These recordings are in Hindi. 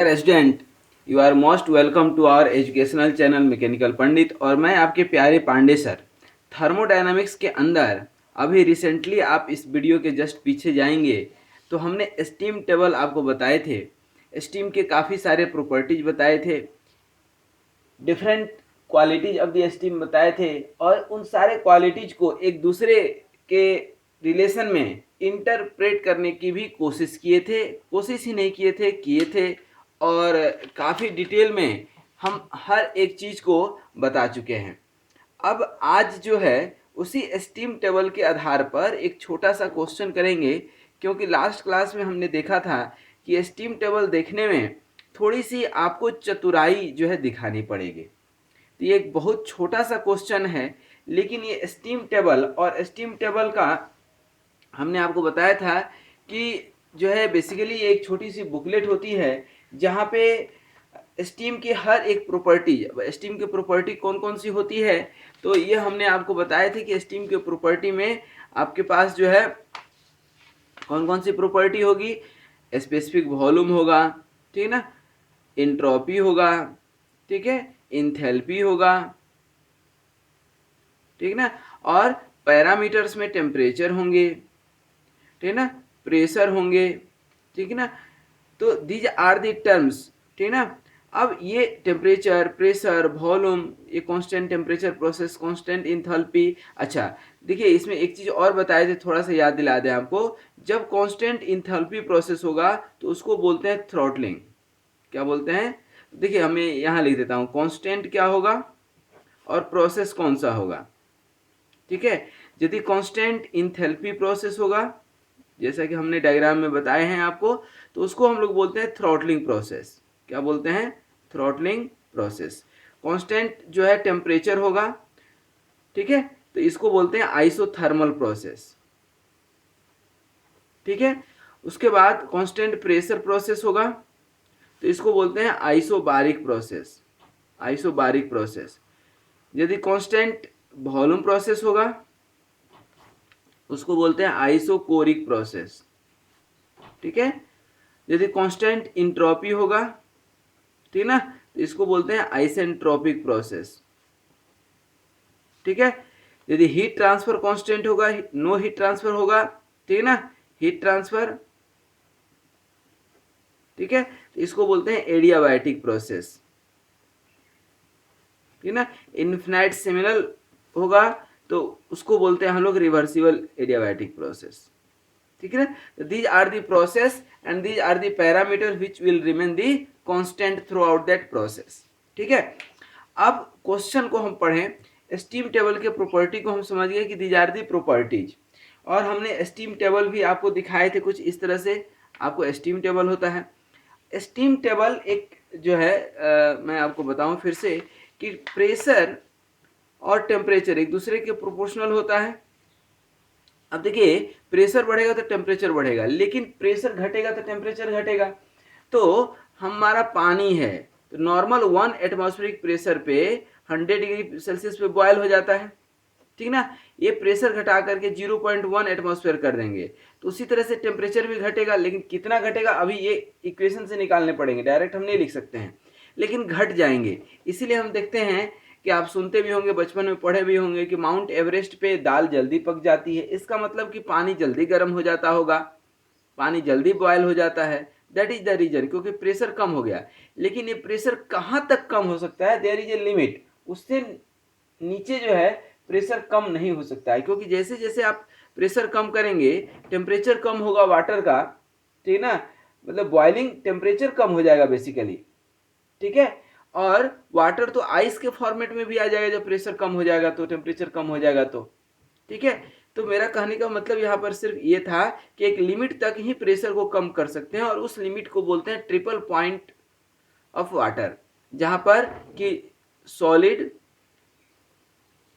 Resident, you are most welcome to our educational channel Mechanical Pandit. और मैं आपके प्यारे पांडे सर। थर्मोडायनामिक्स के अंदर अभी रिसेंटली आप इस वीडियो के जस्ट पीछे जाएंगे तो हमने स्टीम टेबल आपको बताए थे। स्टीम के काफ़ी सारे प्रॉपर्टीज बताए थे, different qualities of the steam बताए थे, और उन सारे क्वालिटीज को एक दूसरे के रिलेशन में इंटरप्रेट करने की भी कोशिश किए थे। कोशिश ही नहीं किए थे और काफ़ी डिटेल में हम हर एक चीज़ को बता चुके हैं। अब आज जो है उसी स्टीम टेबल के आधार पर एक छोटा सा क्वेश्चन करेंगे, क्योंकि लास्ट क्लास में हमने देखा था कि स्टीम टेबल देखने में थोड़ी सी आपको चतुराई जो है दिखानी पड़ेगी। तो ये एक बहुत छोटा सा क्वेश्चन है, लेकिन ये स्टीम टेबल और स्टीम टेबल का हमने आपको बताया था कि जो है बेसिकली एक छोटी सी बुकलेट होती है जहाँ पे स्टीम की हर एक प्रॉपर्टी, स्टीम की प्रॉपर्टी कौन कौन सी होती है, तो ये हमने आपको बताए थे कि स्टीम के प्रॉपर्टी में आपके पास जो है कौन कौन सी प्रॉपर्टी होगी। स्पेसिफिक वॉल्यूम होगा, ठीक ना, एंट्रोपी होगा, ठीक है, इंथैल्पी होगा, ठीक ना, और पैरामीटर्स में टेम्परेचर होंगे, ठीक ना, प्रेशर होंगे, ठीक ना। तो दीज आर दी टर्म्स, ठीक ना। अब ये टेम्परेचर, प्रेशर, वॉल्यूम, ये constant temperature process, constant enthalpy. अच्छा देखिए, इसमें एक चीज़ और बताए थे, थोड़ा सा याद दिला दें आपको। जब कांस्टेंट इंथैल्पी प्रोसेस होगा तो उसको बोलते हैं थ्रॉटलिंग। क्या बोलते हैं? देखिए, हमें यहाँ लिख देता हूँ, कांस्टेंट क्या होगा और प्रोसेस कौन सा होगा, ठीक है। यदि कांस्टेंट इंथैल्पी प्रोसेस होगा, जैसा कि हमने डायग्राम में बताए हैं आपको, तो उसको हम लोग बोलते हैं थ्रॉटलिंग प्रोसेस। क्या बोलते हैं? Throttling process. कांस्टेंट जो है टेम्परेचर होगा, ठीक है, तो इसको बोलते हैं आइसोथर्मल प्रोसेस, ठीक है। उसके बाद कांस्टेंट प्रेशर प्रोसेस होगा, तो इसको बोलते हैं आइसोबारिक प्रोसेस, आइसोबारिक प्रोसेस। यदि कांस्टेंट वॉल्यूम प्रोसेस होगा, उसको बोलते हैं आइसोकोरिक प्रोसेस, ठीक है। यदि कांस्टेंट इंट्रोपी होगा, ठीक ना, तो इसको बोलते हैं आइसेंट्रोपिक प्रोसेस, ठीक है। यदि हीट ट्रांसफर कांस्टेंट होगा, नो हीट ट्रांसफर होगा, ठीक ना, हीट ट्रांसफर, ठीक है, तो इसको बोलते हैं एडियाबैटिक प्रोसेस, ठीक ना। इनफिनाइट सेमिनल होगा तो उसको बोलते हैं हम लोग रिवर्सिबल एडियाबैटिक प्रोसेस, ठीक है ना। These are the process and these are the parameter which will remain the constant throughout that process, ठीक है। अब क्वेश्चन को हम पढ़ें, स्टीम टेबल के प्रॉपर्टी को हम समझ गए कि दीज आर दी प्रॉपर्टीज, और हमने स्टीम टेबल भी आपको दिखाए थे कुछ इस तरह से। आपको स्टीम टेबल होता है, स्टीम टेबल एक जो है मैं आपको बताऊं फिर से कि प्रेशर और टेम्परेचर एक दूसरे के प्रोपोर्शनल होता है। अब देखिए, प्रेशर बढ़ेगा तो टेम्परेचर बढ़ेगा, लेकिन प्रेशर घटेगा तो टेम्परेचर घटेगा। तो हमारा पानी है, तो नॉर्मल 1 एटमॉस्फेरिक प्रेशर पे 100 डिग्री सेल्सियस पे बॉयल हो जाता है, ठीक ना। ये प्रेशर घटा करके 0.1 एटमॉस्फेयर कर देंगे, तो उसी तरह से टेम्परेचर भी घटेगा, लेकिन कितना घटेगा अभी ये इक्वेशन से निकालने पड़ेंगे, डायरेक्ट हम नहीं लिख सकते हैं, लेकिन घट जाएंगे। इसीलिए हम देखते हैं कि आप सुनते भी होंगे, बचपन में पढ़े भी होंगे कि माउंट एवरेस्ट पे दाल जल्दी पक जाती है। इसका मतलब कि पानी जल्दी गर्म हो जाता होगा, पानी जल्दी बॉयल हो जाता है। दैट इज द रीजन, क्योंकि प्रेशर कम हो गया। लेकिन ये प्रेशर कहाँ तक कम हो सकता है? देयर इज ए लिमिट, उससे नीचे जो है प्रेशर कम नहीं हो सकता है, क्योंकि जैसे जैसे आप प्रेशर कम करेंगे टेम्परेचर कम होगा वाटर का, ठीक ना, मतलब बॉइलिंग टेम्परेचर कम हो जाएगा बेसिकली, ठीक है। और वाटर तो आइस के फॉर्मेट में भी आ जाएगा जब प्रेशर कम हो जाएगा, तो टेम्परेचर कम हो जाएगा, तो ठीक है। तो मेरा कहने का मतलब यहाँ पर सिर्फ ये था कि एक लिमिट तक ही प्रेशर को कम कर सकते हैं, और उस लिमिट को बोलते हैं ट्रिपल पॉइंट ऑफ वाटर, जहाँ पर कि सॉलिड,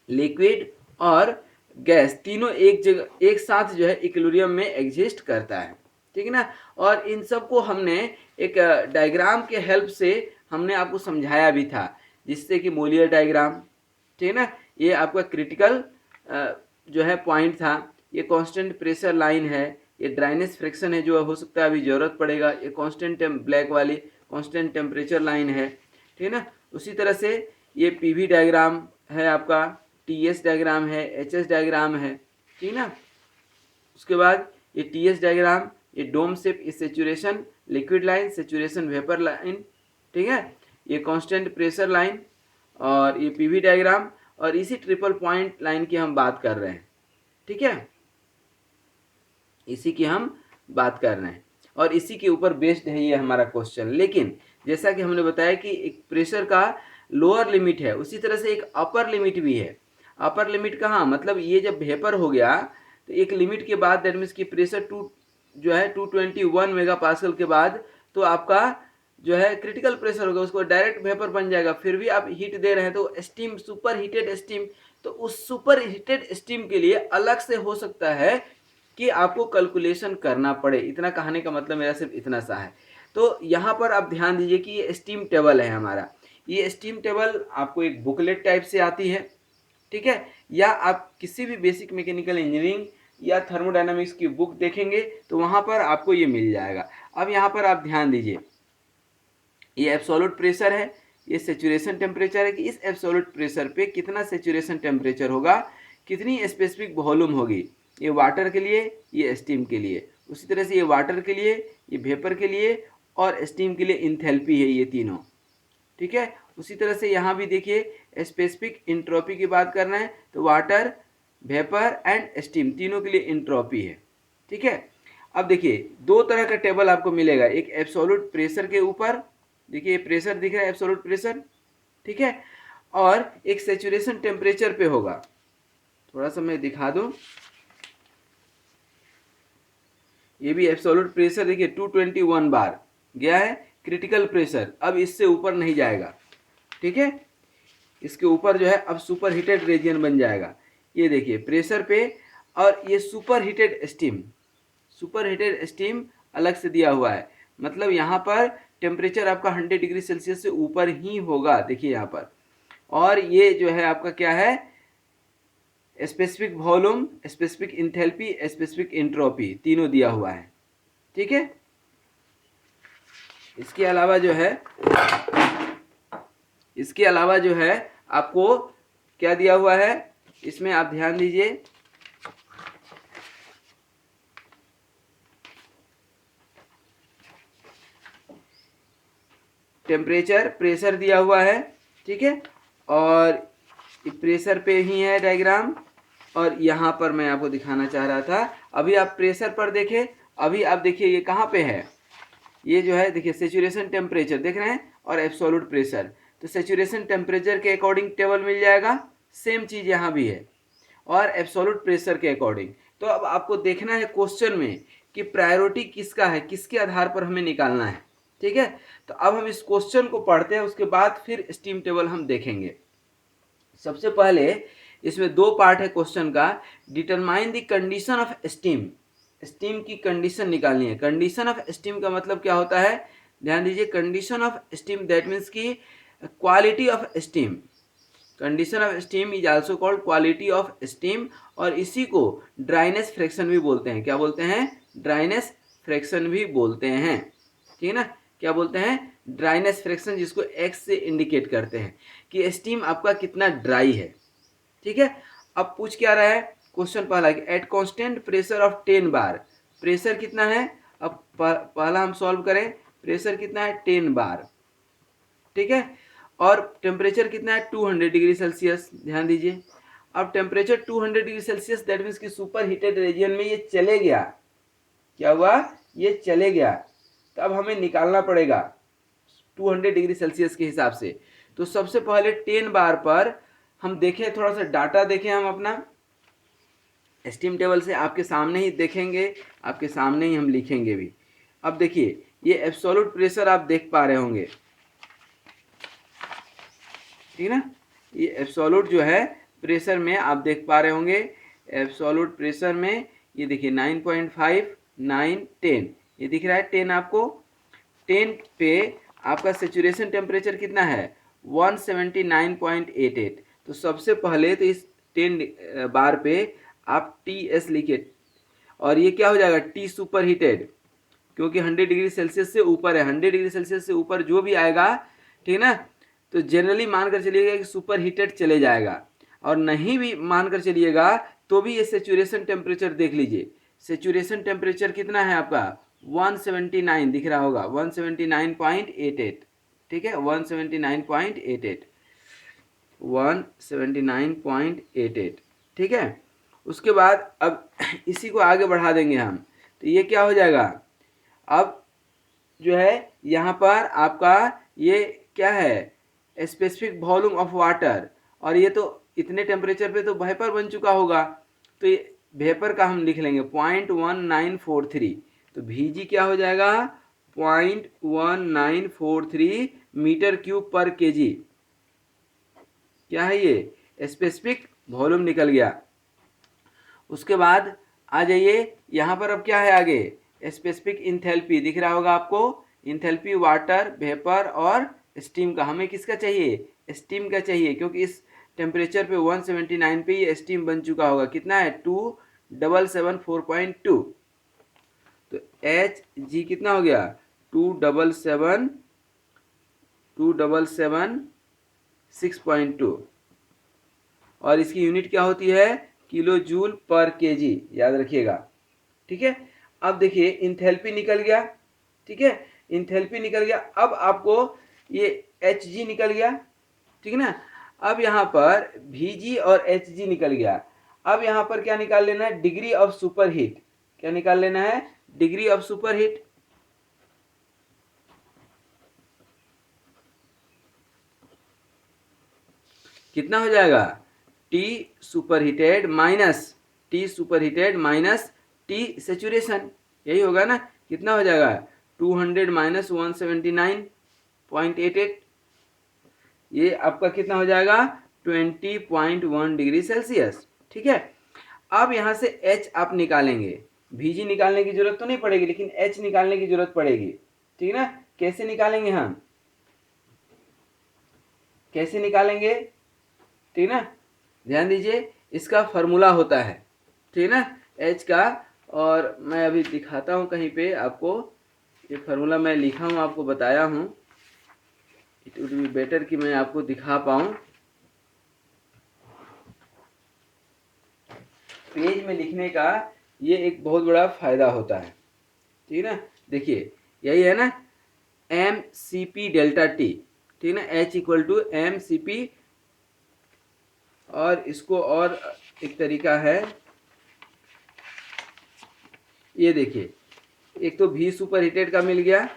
लिक्विड और गैस तीनों एक जगह एक साथ जो है इक्विलिब्रियम में एग्जिस्ट करता है, ठीक है ना। और इन सब को हमने एक डायग्राम के हेल्प से हमने आपको समझाया भी था, जिससे कि मोलियर डायग्राम, ठीक है ना, ये आपका क्रिटिकल जो है पॉइंट था। ये कांस्टेंट प्रेशर लाइन है, ये ड्राइनेस फ्रिक्शन है जो हो सकता है अभी ज़रूरत पड़ेगा, ये कांस्टेंट ब्लैक वाली कांस्टेंट टेम्परेचर लाइन है, ठीक है ना। उसी तरह से ये पीवी डायग्राम है आपका, टीएस डायग्राम है, एचएस डायग्राम है, ठीक है ना। उसके बाद ये टीएस डायग्राम, ये डोम शेप, ये saturation liquid line, saturation vapour line, ठीक है। ये कांस्टेंट प्रेशर लाइन और ये पीवी डायग्राम, और इसी ट्रिपल पॉइंट लाइन की हम बात कर रहे हैं, ठीक है, इसी की हम बात कर रहे हैं और इसी के ऊपर बेस्ड है ये हमारा क्वेश्चन। लेकिन जैसा कि हमने बताया कि एक प्रेशर का लोअर लिमिट है, उसी तरह से एक अपर लिमिट भी है। अपर लिमिट कहाँ, मतलब ये जब वेपर हो गया तो एक लिमिट के बाद दैट मीन्स की प्रेशर जो है 221 मेगा पास्कल के बाद तो आपका जो है क्रिटिकल प्रेशर होगा, उसको डायरेक्ट वेपर बन जाएगा। फिर भी आप हीट दे रहे हैं तो स्टीम, सुपर हीटेड स्टीम, तो उस सुपर हीटेड स्टीम के लिए अलग से हो सकता है कि आपको कैलकुलेशन करना पड़े। इतना कहने का मतलब मेरा सिर्फ इतना सा है। तो यहाँ पर आप ध्यान दीजिए कि ये स्टीम टेबल है हमारा। ये स्टीम टेबल आपको एक बुकलेट टाइप से आती है, ठीक है, या आप किसी भी बेसिक मैकेनिकल इंजीनियरिंग या थर्मोडायनामिक्स की बुक देखेंगे तो वहाँ पर आपको ये मिल जाएगा। अब यहाँ पर आप ध्यान दीजिए, ये एब्सोल्यूट प्रेशर है, ये सेचुरेशन टेम्परेचर है कि इस एब्सोल्यूट प्रेशर पे कितना सेचुरेशन टेम्परेचर होगा, कितनी स्पेसिफिक वॉल्यूम होगी, ये वाटर के लिए, ये स्टीम के लिए। उसी तरह से ये वाटर के लिए, ये वेपर के लिए और स्टीम के लिए इंथैल्पी है, ये तीनों, ठीक है। उसी तरह से यहाँ भी देखिए स्पेसिफिक इंट्रोपी की बात करना है तो वाटर, वेपर एंड स्टीम तीनों के लिए इंट्रोपी है, ठीक है। अब देखिए दो तरह का टेबल आपको मिलेगा, एक एब्सोल्यूट प्रेशर के ऊपर, देखिए प्रेशर दिख रहा है एब्सोल्यूट प्रेशर, ठीक है, और एक सेचुरेशन टेम्परेचर पे होगा। थोड़ा सा मैं दिखा दूं, ये भी एब्सोल्यूट प्रेशर देखिए 221 बार गया है क्रिटिकल प्रेशर, अब इससे ऊपर नहीं जाएगा, ठीक है। इसके ऊपर जो है अब सुपर हीटेड रीजन बन जाएगा, ये देखिए प्रेशर पे, और ये super heated steam, super heated steam अलग से दिया हुआ है, मतलब यहाँ पर टेम्परेचर आपका 100 डिग्री सेल्सियस से ऊपर ही होगा, देखिए यहाँ पर। और ये जो है आपका क्या है, specific volume, specific enthalpy, specific entropy तीनों दिया हुआ है, ठीक है। इसके अलावा जो है आपको क्या दिया हुआ है, इसमें आप ध्यान दीजिए, टेम्परेचर, प्रेशर दिया हुआ है, ठीक है, और प्रेशर पे ही है डायग्राम। और यहाँ पर मैं आपको दिखाना चाह रहा था, अभी आप प्रेशर पर देखें, अभी आप देखिए ये कहाँ पे है, ये जो है देखिए सेचुरेशन टेम्परेचर देख रहे हैं और एब्सोल्यूट प्रेशर, तो सेचुरेशन टेम्परेचर के अकॉर्डिंग टेबल मिल जाएगा, सेम चीज़ यहाँ भी है, और एब्सोल्यूट प्रेशर के अकॉर्डिंग। तो अब आपको देखना है क्वेश्चन में कि प्रायोरिटी किसका है, किसके आधार पर हमें निकालना है, ठीक है। तो अब हम इस क्वेश्चन को पढ़ते हैं, उसके बाद फिर स्टीम टेबल हम देखेंगे। सबसे पहले इसमें दो पार्ट है क्वेश्चन का, determine the condition of steam, steam की कंडीशन निकालनी है। कंडीशन ऑफ स्टीम का मतलब क्या होता है, ध्यान दीजिए, condition of steam that means की quality of steam, condition of steam is also called quality of steam, और इसी को ड्राइनेस फ्रैक्शन भी बोलते हैं। क्या बोलते हैं, ड्राइनेस फ्रैक्शन भी बोलते हैं, ठीक है ना। क्या बोलते हैं, ड्राइनेस फ्रैक्शन, जिसको एक्स से इंडिकेट करते हैं कि स्टीम आपका कितना ड्राई है, ठीक है। अब पूछ क्या रहा है क्वेश्चन पहला, at constant pressure of 10 bar, pressure कितना है, अब पहला हम सॉल्व करें, प्रेशर कितना है 10 बार, ठीक है, और टेम्परेचर कितना है 200 डिग्री सेल्सियस, ध्यान दीजिए। अब temperature 200 degree Celsius that means कि सुपर हीटेड रीजन में ये चले गया, क्या हुआ, ये चले गया, तो अब हमें निकालना पड़ेगा 200 डिग्री सेल्सियस के हिसाब से। तो सबसे पहले 10 बार पर हम देखें, थोड़ा सा डाटा देखें हम अपना स्टीम टेबल से, आपके सामने ही देखेंगे, आपके सामने ही हम लिखेंगे भी। अब देखिए ये एब्सोल्यूट प्रेशर आप देख पा रहे होंगे, ठीक है ना, ये एब्सोल्यूट जो है प्रेशर में आप देख पा रहे होंगे, एब्सोल्यूट प्रेशर में ये देखिए 9.5, 9, 10, ये दिख रहा है 10 आपको। 10 पे आपका सेचुरेशन टेम्परेचर कितना है 179.88। तो सबसे पहले तो इस 10 बार पे आप टी एस लिखिए, और ये क्या हो जाएगा, टी सुपर हीटेड, क्योंकि 100 डिग्री सेल्सियस से ऊपर है, 100 डिग्री सेल्सियस से ऊपर जो भी आएगा, ठीक है ना, तो जनरली मानकर चलिएगा कि सुपर हीटेड चले जाएगा। और नहीं भी मानकर चलिएगा तो भी ये सेचुरेशन टेम्परेचर देख लीजिए, सेचुरेशन टेम्परेचर कितना है आपका 179 दिख रहा होगा, 179.88, ठीक है, 179.88, 179.88, ठीक है। उसके बाद अब इसी को आगे बढ़ा देंगे हम, तो ये क्या हो जाएगा, अब जो है यहाँ पर आपका ये क्या है स्पेसिफिक वॉल्यूम ऑफ वाटर, और ये तो इतने टेम्परेचर पे तो वेपर बन चुका होगा, तो ये वेपर का हम लिख लेंगे 0.1943, तो Vg क्या हो जाएगा 0.1943 मीटर क्यूब पर केजी, क्या है ये स्पेसिफिक वॉल्यूम निकल गया। उसके बाद आ जाइए यहाँ पर, अब क्या है आगे स्पेसिफिक इंथैल्पी दिख रहा होगा आपको, इंथैल्पी वाटर वेपर और स्टीम का, हमें किसका चाहिए स्टीम का चाहिए, क्योंकि इस टेम्परेचर पे 179 पे ये स्टीम बन चुका होगा, कितना है 2774.2, तो एच जी कितना हो गया 2776.2, और इसकी यूनिट क्या होती है किलो जूल पर केजी, याद रखिएगा, ठीक है। अब देखिए इंथैल्पी निकल गया, ठीक है, इंथैल्पी निकल गया, अब आपको ये एच जी निकल गया, ठीक है ना। अब यहाँ पर Vg और Hg निकल गया, अब यहाँ पर क्या निकाल लेना है डिग्री ऑफ सुपर हीट, क्या निकाल लेना है डिग्री ऑफ सुपर हीट, कितना हो जाएगा T superheated minus T saturation, यही होगा ना, कितना हो जाएगा 200 माइनस 179.88, ये आपका कितना हो जाएगा 20.1 डिग्री सेल्सियस, ठीक है। अब यहाँ से H आप निकालेंगे, Vg निकालने की जरूरत तो नहीं पड़ेगी, लेकिन H निकालने की जरूरत पड़ेगी, ठीक है ना। कैसे निकालेंगे हम, कैसे निकालेंगे, ठीक है ना, ध्यान दीजिए, इसका फॉर्मूला होता है, ठीक है ना H का, और मैं अभी दिखाता हूँ कहीं पे आपको, ये फार्मूला मैं लिखा हूँ, आपको बताया हूँ, इट वुड बी बेटर कि मैं आपको दिखा पाऊँ, पेज में लिखने का ये एक बहुत बड़ा फायदा होता है, ठीक है ना। देखिए यही है ना M C P delta T, ठीक है ना, H equal to M C P, और इसको और एक तरीका है, ये देखिए, एक तो V सुपर हीटेड का मिल गया,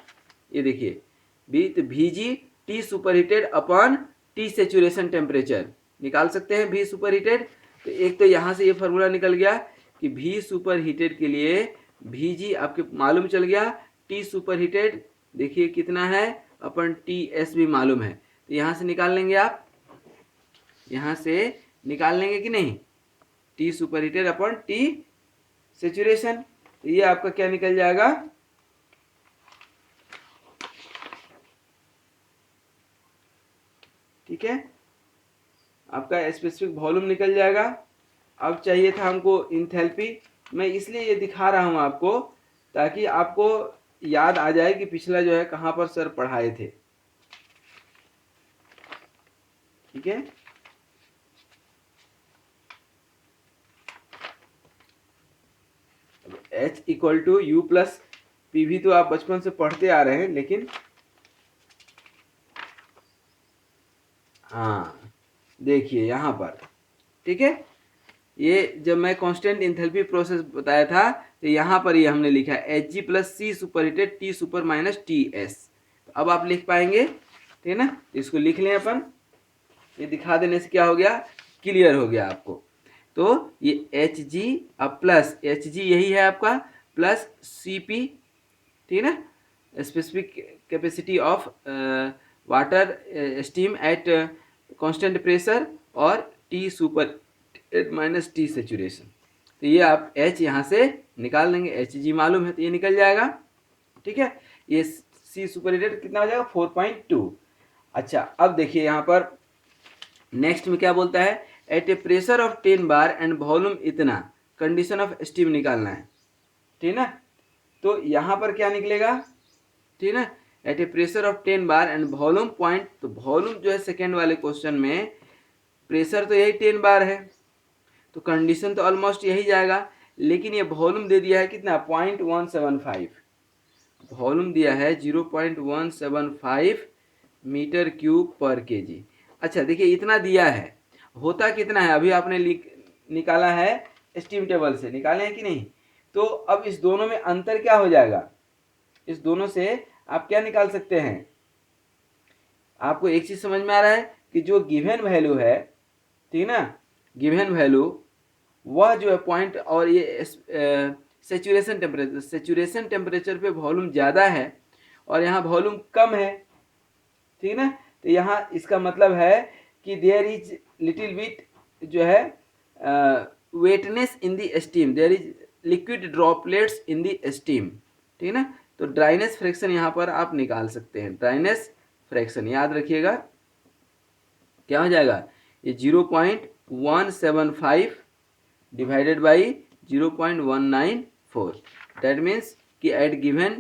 ये देखिए V, तो Vg T super heated upon T saturation temperature निकाल सकते हैं V सुपर हीटेड, तो एक तो यहाँ से ये फार्मूला निकल गया कि V सुपर हीटेड के लिए Vg आपके मालूम चल गया, T सुपर हीटेड देखिए कितना है अपन TS भी मालूम है, तो यहाँ से निकाल लेंगे आप, यहाँ से निकाल लेंगे कि नहीं, T super heated upon T saturation, तो ये आपका क्या निकल जाएगा, ठीक है, आपका स्पेसिफिक वॉल्यूम निकल जाएगा। अब चाहिए था हमको इंथैल्पी, मैं इसलिए ये दिखा रहा हूँ आपको ताकि आपको याद आ जाए कि पिछला जो है कहाँ पर सर पढ़ाए थे, ठीक है। H equal to U plus P भी तो आप बचपन से पढ़ते आ रहे हैं, लेकिन हाँ देखिए यहाँ पर, ठीक है, ये जब मैं कांस्टेंट इंथैल्पी प्रोसेस बताया था तो यहाँ पर ये हमने लिखा है Hg plus C super heated T super minus TS, तो अब आप लिख पाएंगे, ठीक है ना, तो इसको लिख लें अपन, ये दिखा देने से क्या हो गया क्लियर हो गया आपको, तो ये Hg अब प्लस Hg यही है आपका प्लस Cp, ठीक है ना, specific capacity of water steam at constant pressure, और T super minus T saturation, तो ये आप H यहाँ से निकाल लेंगे, Hg मालूम है तो ये निकल जाएगा, ठीक है। ये C सुपर हीटेड कितना हो जाएगा 4.2। अच्छा अब देखिए यहाँ पर नेक्स्ट में क्या बोलता है, at a pressure of 10 bar and volume इतना, कंडीशन ऑफ स्टीम निकालना है, ठीक है ना, तो यहाँ पर क्या निकलेगा, ठीक है ना, at a pressure of 10 bar and volume point, तो वॉल्यूम जो है सेकेंड वाले क्वेश्चन में प्रेशर तो यही 10 बार है, तो कंडीशन तो ऑलमोस्ट यही जाएगा, लेकिन ये वॉल्यूम दे दिया है कितना 0.175, वॉल्यूम दिया है 0.175 मीटर क्यूब पर केजी। अच्छा देखिए इतना दिया है, होता कितना है अभी आपने निकाला है स्टीम टेबल से, निकाले हैं कि नहीं, तो अब इस दोनों में अंतर क्या हो जाएगा, इस दोनों से आप क्या निकाल सकते हैं, आपको एक चीज समझ में आ रहा है कि जो गिवन वैल्यू है, ठीक है ना, गिवन वैल्यू वह जो है पॉइंट, और ये सेचुरेशन टेम्परेचर पे वॉल्यूम ज़्यादा है और यहाँ वॉल्यूम कम है, ठीक है ना, तो यहाँ इसका मतलब है कि देयर इज लिटिल बिट जो है wetness in the steam, there is liquid droplets in the steam, ठीक है ना, तो ड्राइनेस फ्रैक्शन यहाँ पर आप निकाल सकते हैं, ड्राइनेस फ्रैक्शन याद रखिएगा क्या हो जाएगा, ये 0.175 डिवाइडेड बाई 0.194, दैट मीन्स कि at given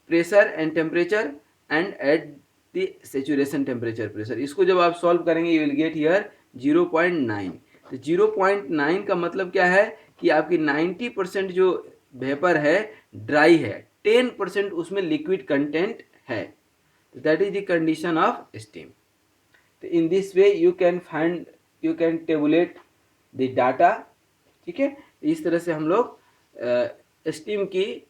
pressure and temperature and at the saturation temperature pressure, इसको जब आप सॉल्व करेंगे यू विल गेट हियर 0.9, तो 0.9 का मतलब क्या है कि आपकी 90% जो वेपर है ड्राई है, 10% उसमें लिक्विड कंटेंट है, तो that is the condition of steam. तो in this way you can tabulate the data, ठीक है, इस तरह से हम लोग स्टीम की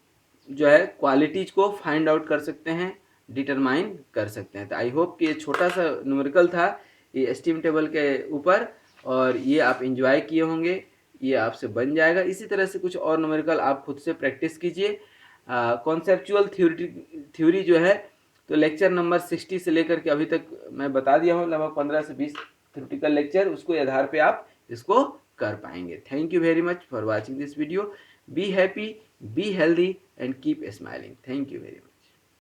जो है क्वालिटीज को फाइंड आउट कर सकते हैं, डिटरमाइन कर सकते हैं। तो आई होप कि ये छोटा सा न्यूमेरिकल था ये स्टीम टेबल के ऊपर, और ये आप इंजॉय किए होंगे, ये आपसे बन जाएगा। इसी तरह से कुछ और न्यूमेरिकल आप खुद से प्रैक्टिस कीजिए। कॉन्सेप्चुअल थ्योरी जो है तो लेक्चर नंबर 60 से लेकर के अभी तक मैं बता दिया हूँ, लगभग 15 से 20 थ्योरेटिकल लेक्चर, उसको आधार पे आप इसको कर पाएंगे। Thank you very much for watching this video. Be happy, be healthy and keep smiling. Thank you very much.